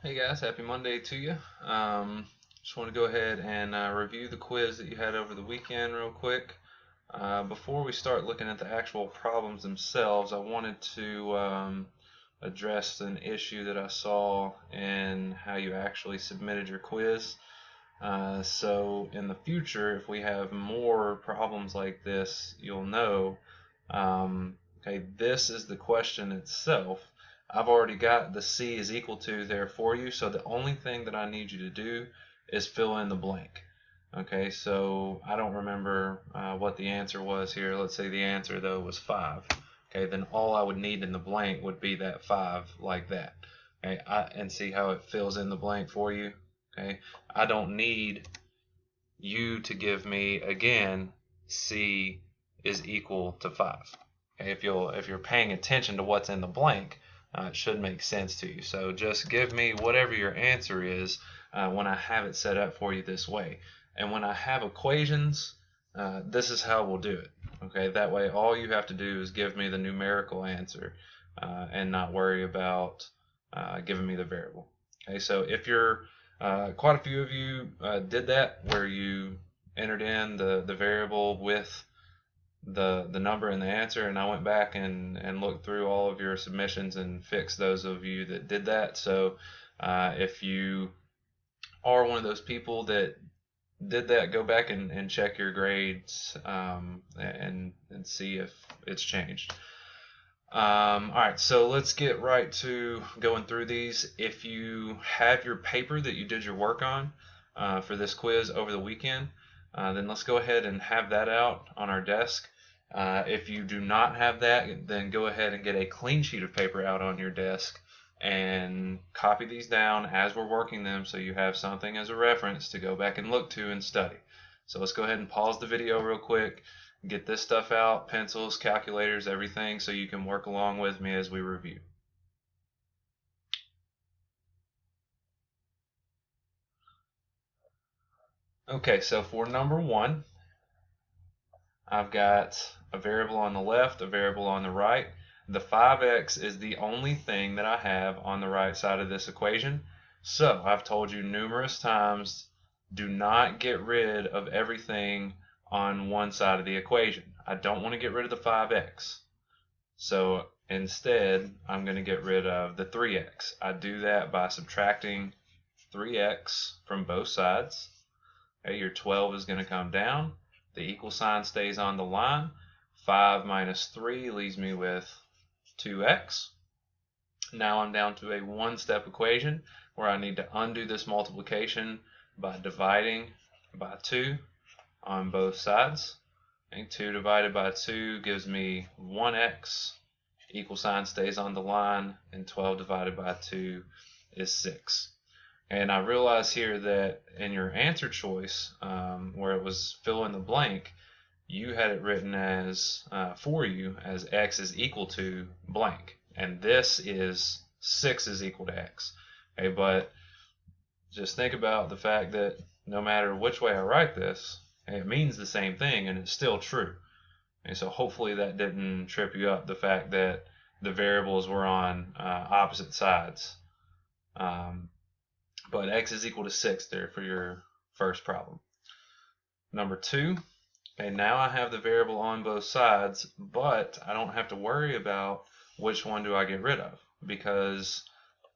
Hey guys, happy Monday to you. Just want to go ahead and review the quiz that you had over the weekend real quick. Before we start looking at the actual problems themselves, I wanted to address an issue that I saw in how you actually submitted your quiz. So in the future, if we have more problems like this, you'll know, okay, this is the question itself. I've already got the C is equal to there for you, so the only thing that I need you to do is fill in the blank. Okay, so I don't remember what the answer was here. Let's say the answer though was 5. Okay, then all I would need in the blank would be that 5 like that. Okay, and see how it fills in the blank for you. Okay, I don't need you to give me again C is equal to 5. Okay, if you're paying attention to what's in the blank, it should make sense to you. So just give me whatever your answer is when I have it set up for you this way. And when I have equations, this is how we'll do it. Okay, that way all you have to do is give me the numerical answer and not worry about giving me the variable. Okay, so if you're quite a few of you did that where you entered in the variable with the number and the answer, and I went back and looked through all of your submissions and fixed those of you that did that. So if you are one of those people that did that, go back and check your grades and see if it's changed. All right, so let's get right to going through these. If you have your paper that you did your work on for this quiz over the weekend, then let's go ahead and have that out on our desk. If you do not have that, then go ahead and get a clean sheet of paper out on your desk and copy these down as we're working them so you have something as a reference to go back and look to and study. So let's go ahead and pause the video real quick, get this stuff out, pencils, calculators, everything, so you can work along with me as we review. Okay, so for number 1, I've got a variable on the left, a variable on the right. The 5x is the only thing that I have on the right side of this equation. So I've told you numerous times, do not get rid of everything on one side of the equation. I don't want to get rid of the 5x. So instead, I'm going to get rid of the 3x. I do that by subtracting 3x from both sides. Okay, your 12 is going to come down. The equal sign stays on the line. 5 minus 3 leaves me with 2x. Now I'm down to a one-step equation where I need to undo this multiplication by dividing by 2 on both sides. And 2 divided by 2 gives me 1x. Equal sign stays on the line, and 12 divided by 2 is 6. And I realize here that in your answer choice, where it was fill in the blank, you had it written as, for you, as x is equal to blank. And this is 6 is equal to x. Okay, but just think about the fact that no matter which way I write this, it means the same thing and it's still true. And so hopefully that didn't trip you up, the fact that the variables were on opposite sides. But x is equal to 6 there for your first problem. Number 2, okay, now I have the variable on both sides, but I don't have to worry about which one do I get rid of, because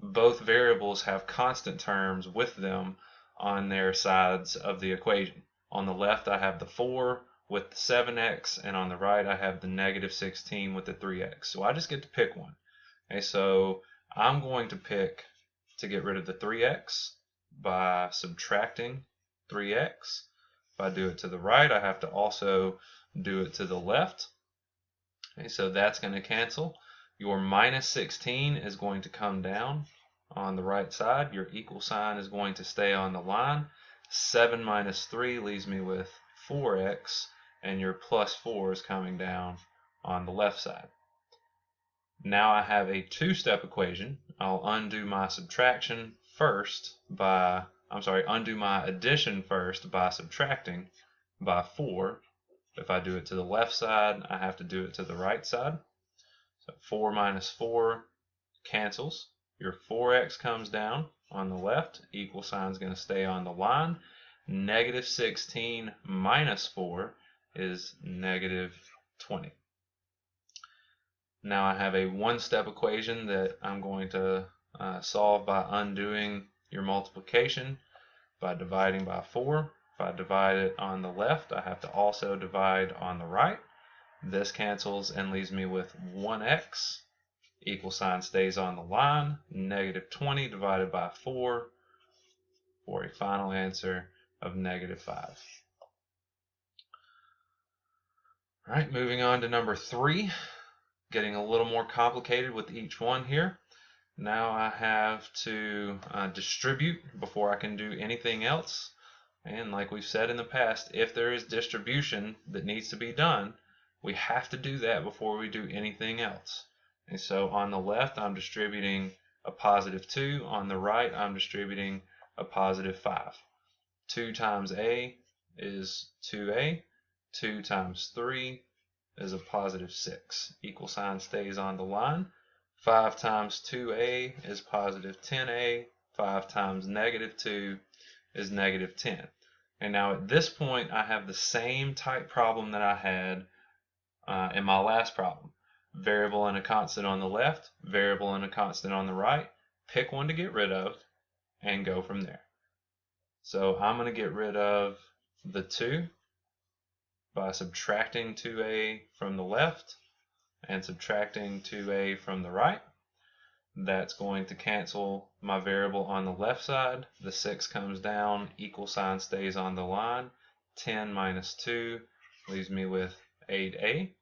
both variables have constant terms with them on their sides of the equation. On the left I have the 4 with the 7x, and on the right I have the negative 16 with the 3x. So I just get to pick one. Okay, so I'm going to pick to get rid of the 3x by subtracting 3x. If I do it to the right, I have to also do it to the left. Okay, so that's going to cancel. Your minus 16 is going to come down on the right side. Your equal sign is going to stay on the line. 7 minus 3 leaves me with 4x, and your plus 4 is coming down on the left side. Now I have a two-step equation. I'll undo my subtraction first by, undo my addition first by subtracting by 4. If I do it to the left side, I have to do it to the right side. So 4 minus 4 cancels. Your 4x comes down on the left. Equal sign is going to stay on the line. Negative 16 minus 4 is negative 20. Now I have a one-step equation that I'm going to solve by undoing your multiplication by dividing by 4. If I divide it on the left, I have to also divide on the right. This cancels and leaves me with 1x. Equal sign stays on the line. Negative 20 divided by 4 for a final answer of negative 5. All right, moving on to number 3. Getting a little more complicated with each one here. Now I have to distribute before I can do anything else. And like we've said in the past, if there is distribution that needs to be done, we have to do that before we do anything else. And so on the left, I'm distributing a positive 2. On the right, I'm distributing a positive 5. 2 times a is 2a. 2 times 3 is a positive 6. Equal sign stays on the line. 5 times 2a is positive 10a. 5 times negative 2 is negative 10. And now at this point, I have the same type problem that I had in my last problem. Variable and a constant on the left, variable and a constant on the right. Pick one to get rid of and go from there. So I'm going to get rid of the 2 by subtracting 2a from the left and subtracting 2a from the right. That's going to cancel my variable on the left side. The 6 comes down, equal sign stays on the line. 10 minus 2 leaves me with 8a.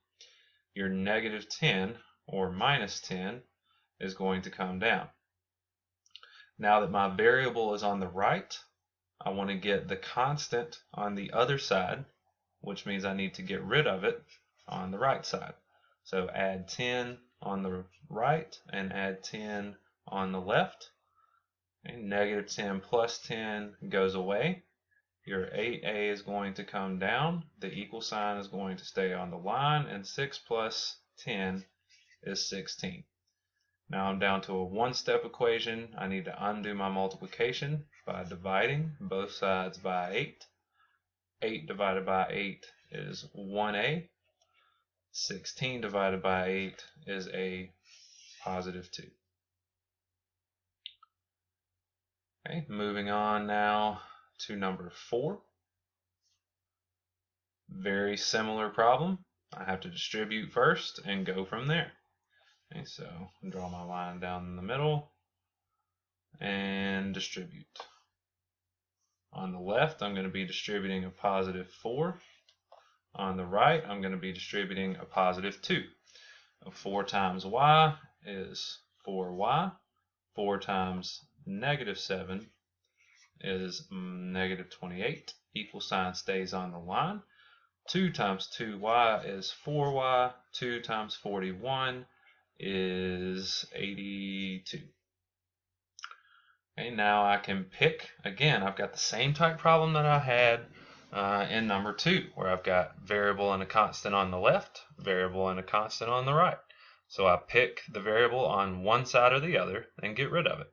Your negative 10 or minus 10 is going to come down. Now that my variable is on the right, I want to get the constant on the other side, which means I need to get rid of it on the right side. So add 10 on the right and add 10 on the left. And negative 10 plus 10 goes away. Your 8a is going to come down. The equal sign is going to stay on the line. And 6 plus 10 is 16. Now I'm down to a one-step equation. I need to undo my multiplication by dividing both sides by 8. 8 divided by 8 is 1a. 16 divided by 8 is a positive 2. Okay, moving on now to number 4. Very similar problem. I have to distribute first and go from there. Okay, so I'll draw my line down in the middle and distribute. On the left, I'm going to be distributing a positive 4. On the right, I'm going to be distributing a positive 2. 4 times y is 4y. 4 times negative 7 is negative 28. Equal sign stays on the line. 2 times 2y is 4y. 2 times 41 is 82. Okay, now I can pick, again, I've got the same type problem that I had in number 2, where I've got variable and a constant on the left, variable and a constant on the right. So I pick the variable on one side or the other and get rid of it.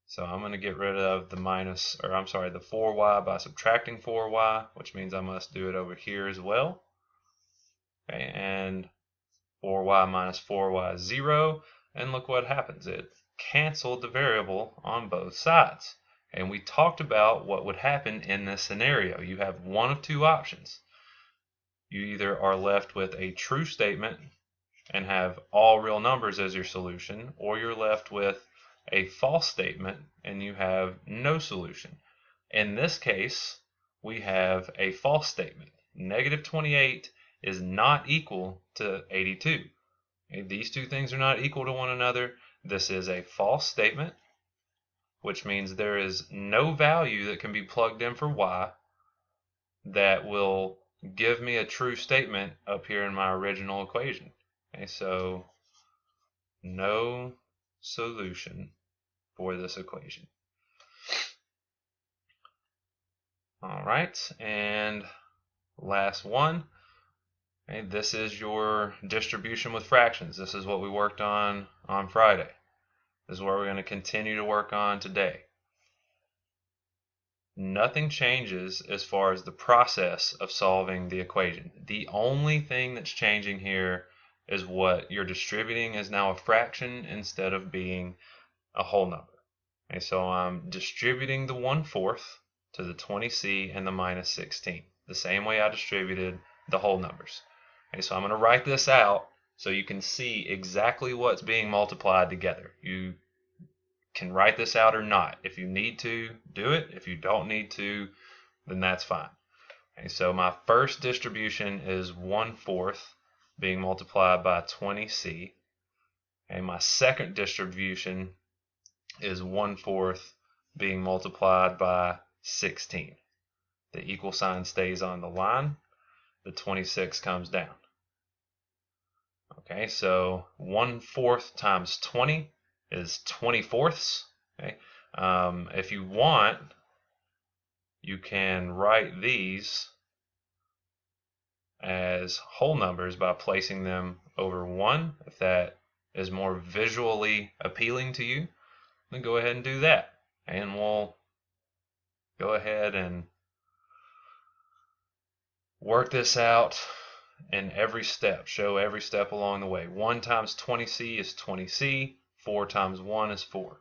So I'm going to get rid of the the 4y by subtracting 4y, which means I must do it over here as well. Okay, and 4y minus 4y is 0, and look what happens. It canceled the variable on both sides. And we talked about what would happen in this scenario. You have one of two options. You either are left with a true statement and have all real numbers as your solution, or you're left with a false statement and you have no solution. In this case, we have a false statement. Negative 28 is not equal to 82. Okay, these two things are not equal to one another. This is a false statement, which means there is no value that can be plugged in for y that will give me a true statement up here in my original equation. Okay, so no solution for this equation. All right, and last one. Okay, this is your distribution with fractions. This is what we worked on Friday. This is where we're going to continue to work on today. Nothing changes as far as the process of solving the equation. The only thing that's changing here is what you're distributing is now a fraction instead of being a whole number. Okay, so I'm distributing the 1/4 to the 20c and the minus 16, the same way I distributed the whole numbers. Okay, so I'm going to write this out so you can see exactly what's being multiplied together. You can write this out or not. If you need to, do it. If you don't need to, then that's fine. Okay, so my first distribution is 1/4 being multiplied by 20c. Okay, my second distribution is 1/4 being multiplied by 16. The equal sign stays on the line. The 26 comes down. Okay, so 1/4 times 20 is 20/4. Okay, if you want, you can write these as whole numbers by placing them over 1. If that is more visually appealing to you, then go ahead and do that. And we'll go ahead and work this out in every step. Show every step along the way. 1 times 20c is 20c. 4 times 1 is 4.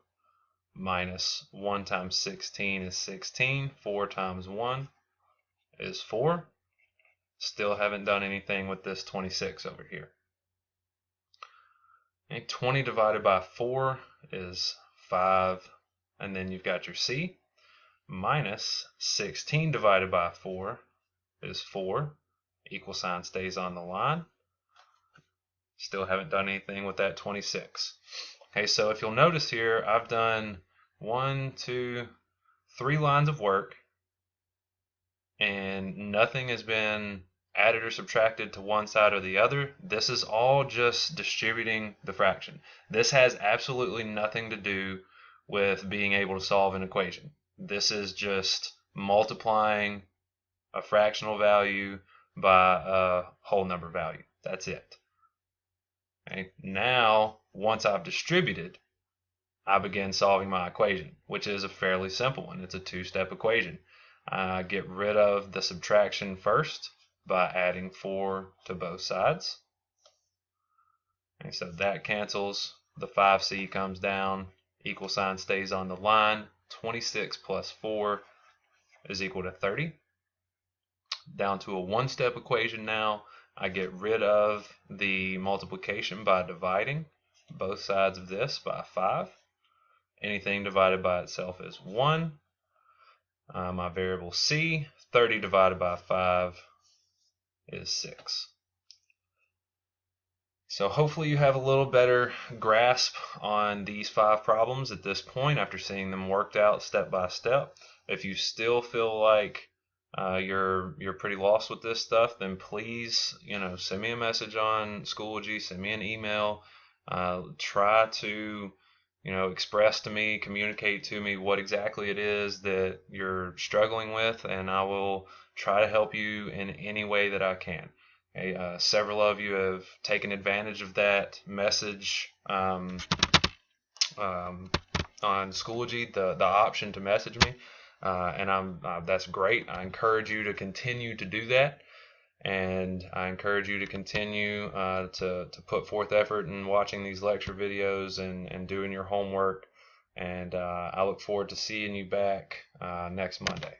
Minus 1 times 16 is 16. 4 times 1 is 4. Still haven't done anything with this 26 over here. Okay, 20 divided by 4 is 5. And then you've got your c. Minus 16 divided by 4 is 4. Equal sign stays on the line. Still haven't done anything with that 26. Okay, so if you'll notice here, I've done 1, 2, 3 lines of work, and nothing has been added or subtracted to one side or the other. This is all just distributing the fraction. This has absolutely nothing to do with being able to solve an equation. This is just multiplying a fractional value by a whole number value. That's it. Okay. Now, once I've distributed, I begin solving my equation, which is a fairly simple one. It's a two-step equation. I get rid of the subtraction first by adding 4 to both sides. And so that cancels. The 5c comes down. Equal sign stays on the line. 26 plus 4 is equal to 30. Down to a one-step equation now. I get rid of the multiplication by dividing both sides of this by 5. Anything divided by itself is 1. My variable c, 30 divided by 5 is 6. So hopefully you have a little better grasp on these 5 problems at this point after seeing them worked out step by step. If you still feel like you're pretty lost with this stuff, then please, send me a message on Schoology, send me an email, try to, express to me, communicate to me what exactly it is that you're struggling with, and I will try to help you in any way that I can. Okay, several of you have taken advantage of that message on Schoology, the option to message me. And that's great. I encourage you to continue to do that, and I encourage you to continue to put forth effort in watching these lecture videos and doing your homework. And I look forward to seeing you back next Monday.